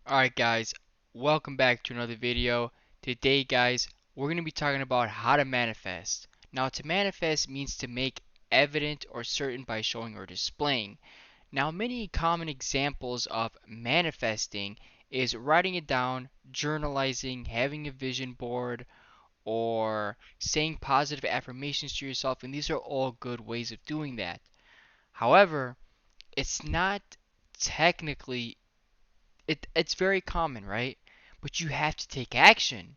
Alright guys, welcome back to another video. Today guys, we're going to be talking about how to manifest. Now to manifest means to make evident or certain by showing or displaying. Now many common examples of manifesting is writing it down, journalizing, having a vision board, or saying positive affirmations to yourself, and these are all good ways of doing that. However, it's not technically it's very common, right? But you have to take action.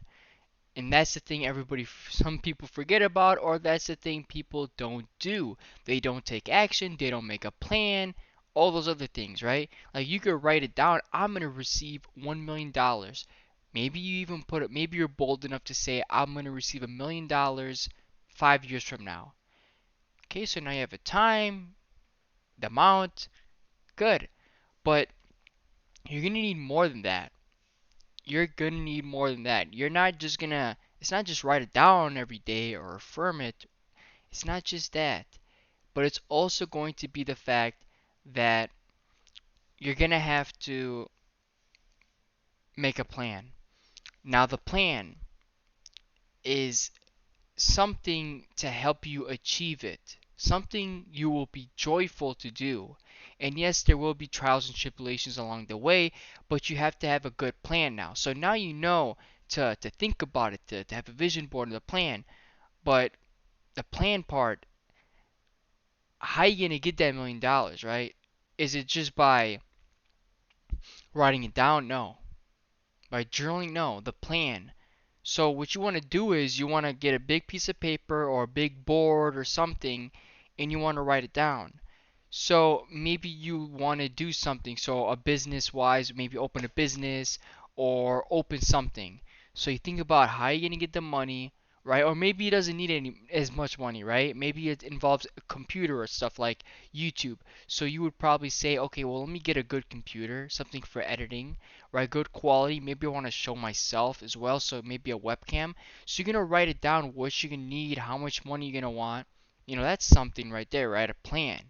And that's the thing some people forget about, or that's the thing people don't do. They don't take action, they don't make a plan, all those other things, right? Like you could write it down, I'm going to receive $1 million. Maybe you even put it, maybe you're bold enough to say, I'm going to receive $1 million 5 years from now. Okay, so now you have a time, the amount, good. But you're going to need more than that. You're gonna need more than that. You're not just gonna, it's not just write it down every day or affirm it. It's not just that. But it's also going to be the fact that you're gonna have to make a plan. Now, the plan is something to help you achieve it, something you will be joyful to do. And yes, there will be trials and tribulations along the way, but you have to have a good plan now. So now you know to think about it, to have a vision board and a plan. But the plan part, how you gonna get that $1 million, right? Is it just by writing it down? No. By journaling? No. The plan. So what you want to do is you want to get a big piece of paper or a big board or something, and you want to write it down. So maybe you want to do something. So a business wise, maybe open a business or open something. So you think about how you're gonna get the money, right? Or maybe it doesn't need any as much money, right? Maybe it involves a computer or stuff like YouTube. So you would probably say, okay, well let me get a good computer, something for editing, right? Good quality. Maybe I want to show myself as well, so maybe a webcam. So you're gonna write it down what you're gonna need, how much money you're gonna want. That's something right there, right? A plan,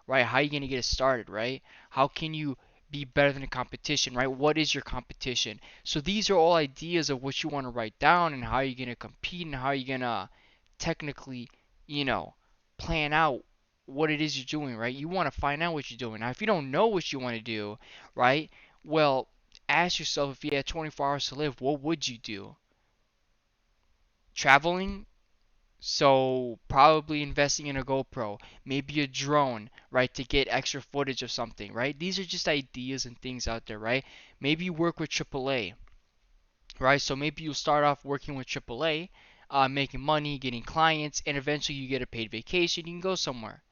right? How are you going to get it started, right? How can you be better than the competition, right? What is your competition? So these are all ideas of what you want to write down and how you're going to compete and how you're going to technically, you know, plan out what it is you're doing, right? You want to find out what you're doing. Now, if you don't know what you want to do, right? Well, ask yourself if you had 24 hours to live, what would you do? Traveling? So probably investing in a GoPro, maybe a drone, right, to get extra footage of something, right? These are just ideas and things out there, right? Maybe you work with AAA, right? So maybe you start off working with AAA, making money, getting clients, and eventually you get a paid vacation, you can go somewhere.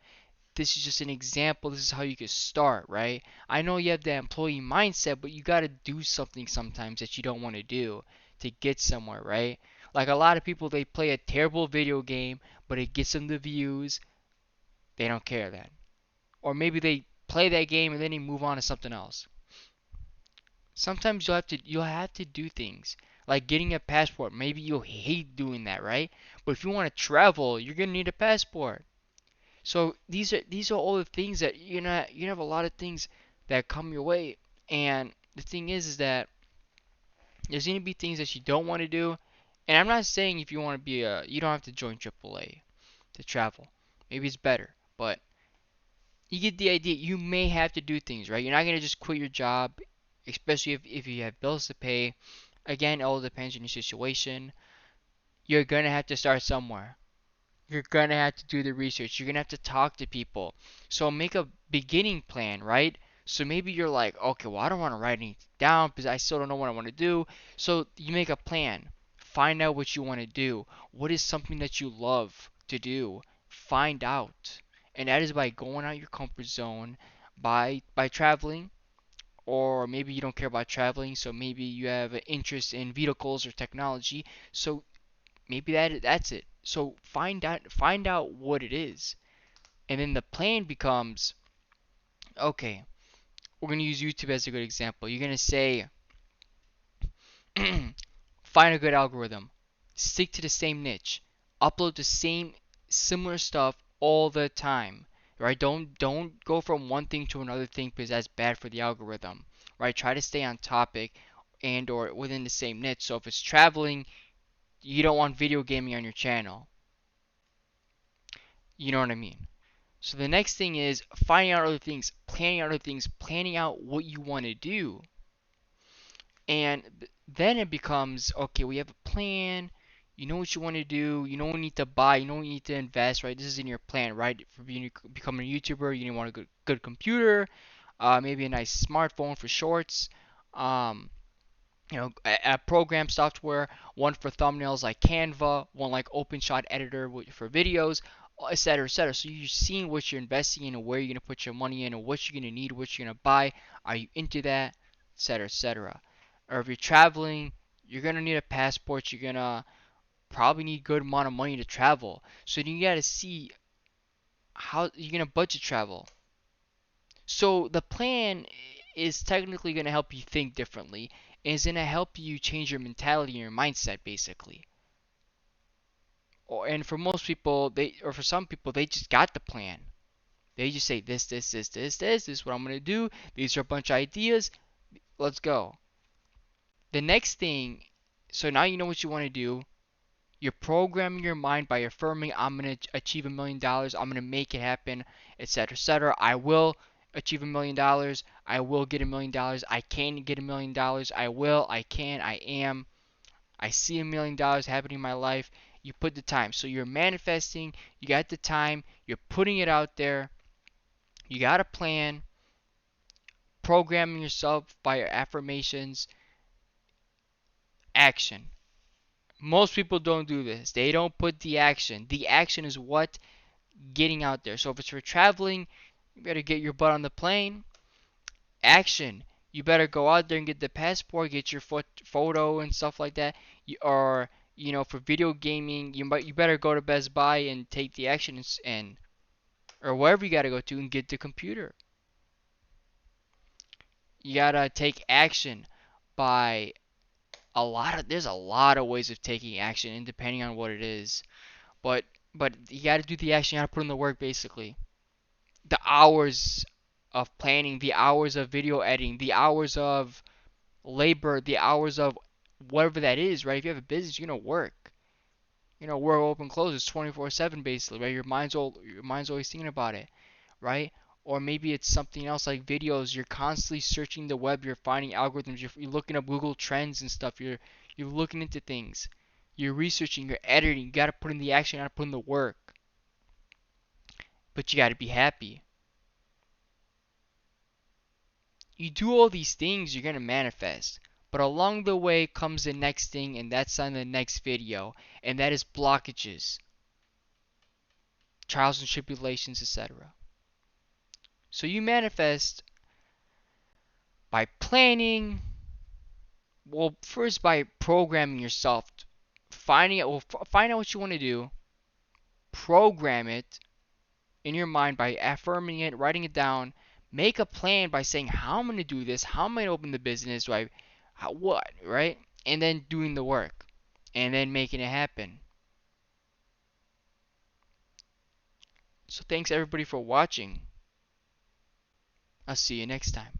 This is just an example. This is how you can start, right? I know you have the employee mindset, but you got to do something sometimes that you don't want to do to get somewhere, right? Like a lot of people, they play a terrible video game, but it gets them the views. They don't care then. Or maybe they play that game and then they move on to something else. Sometimes you'll have to do things like getting a passport. Maybe you'll hate doing that, right? But if you want to travel, you're gonna need a passport. So these are all the things that you have a lot of things that come your way, and the thing is that there's gonna be things that you don't want to do. And I'm not saying if you want to be you don't have to join AAA to travel. Maybe it's better, but you get the idea. You may have to do things, right? You're not gonna just quit your job, especially if you have bills to pay. Again, it all depends on your situation. You're gonna have to start somewhere. You're gonna have to do the research. You're gonna have to talk to people. So make a beginning plan, right? So maybe you're like, okay, well, I don't want to write anything down because I still don't know what I want to do. So you make a plan. Find out what you want to do. What is something that you love to do? Find out. And that is by going out your comfort zone, by traveling, or maybe you don't care about traveling, so maybe you have an interest in vehicles or technology. So maybe that's it. So find out what it is. And then the plan becomes, okay, we're going to use YouTube as a good example. You're going to say find a good algorithm. Stick to the same niche. Upload the same similar stuff all the time. right? Don't go from one thing to another thing because that's bad for the algorithm, right? Try to stay on topic and or within the same niche. So if it's traveling, you don't want video gaming on your channel. You know what I mean? So the next thing is finding out other things, planning out other things, planning out what you want to do. And then it becomes, okay, we have a plan. You know what you want to do. You know what you need to buy. You know what you need to invest, right? This is in your plan, right? For becoming a YouTuber, you want a good computer, maybe a nice smartphone for shorts, um, a program software, one for thumbnails like Canva, one like OpenShot editor for videos, etc., etc. So you're seeing what you're investing in and where you're going to put your money in and what you're going to need, what you're going to buy. Are you into that, etc., etc. Or if you're traveling, you're going to need a passport. You're going to probably need a good amount of money to travel. So you got to see how you're going to budget travel. So the plan is technically going to help you think differently. Is going to help you change your mentality and your mindset basically. And for most people, or for some people, they just got the plan. They just say this is what I'm going to do. These are a bunch of ideas. Let's go. The next thing, so now you know what you want to do. You're programming your mind by affirming, I'm going to achieve $1 million. I'm going to make it happen, etc., etc. I will achieve $1 million. I will get $1 million. I can get $1 million. I will. I can. I am. I see $1 million happening in my life. You put the time. So you're manifesting. You got the time. You're putting it out there. You got a plan. Programming yourself by your affirmations. Action. Most people don't do this. They don't put the action. The action is what? Getting out there. So if it's for traveling, you better get your butt on the plane. Action. You better go out there and get the passport, get your photo and stuff like that. Or for video gaming, you better go to Best Buy and take the action and or wherever you gotta go to and get the computer. You gotta take action by there's a lot of ways of taking action and depending on what it is. But you gotta do the action, you gotta put in the work basically. The hours of planning, the hours of video editing, the hours of labor, the hours of whatever that is, right? If you have a business, you're gonna work. Work open closes 24/7 basically, right? Your mind's always thinking about it, right? Or maybe it's something else like videos. You're constantly searching the web. You're finding algorithms. You're looking up Google Trends and stuff. You're looking into things. You're researching. You're editing. You gotta put in the action. You gotta put in the work. But you gotta be happy. You do all these things, you're gonna manifest. But along the way comes the next thing, and that's on the next video, and that is blockages, trials and tribulations, etc. So you manifest by planning, well, first by programming yourself, find out what you want to do, program it in your mind by affirming it, writing it down, make a plan by saying how I'm going to do this, how am I going to open the business, what, right? And then doing the work and then making it happen. So thanks everybody for watching. I'll see you next time.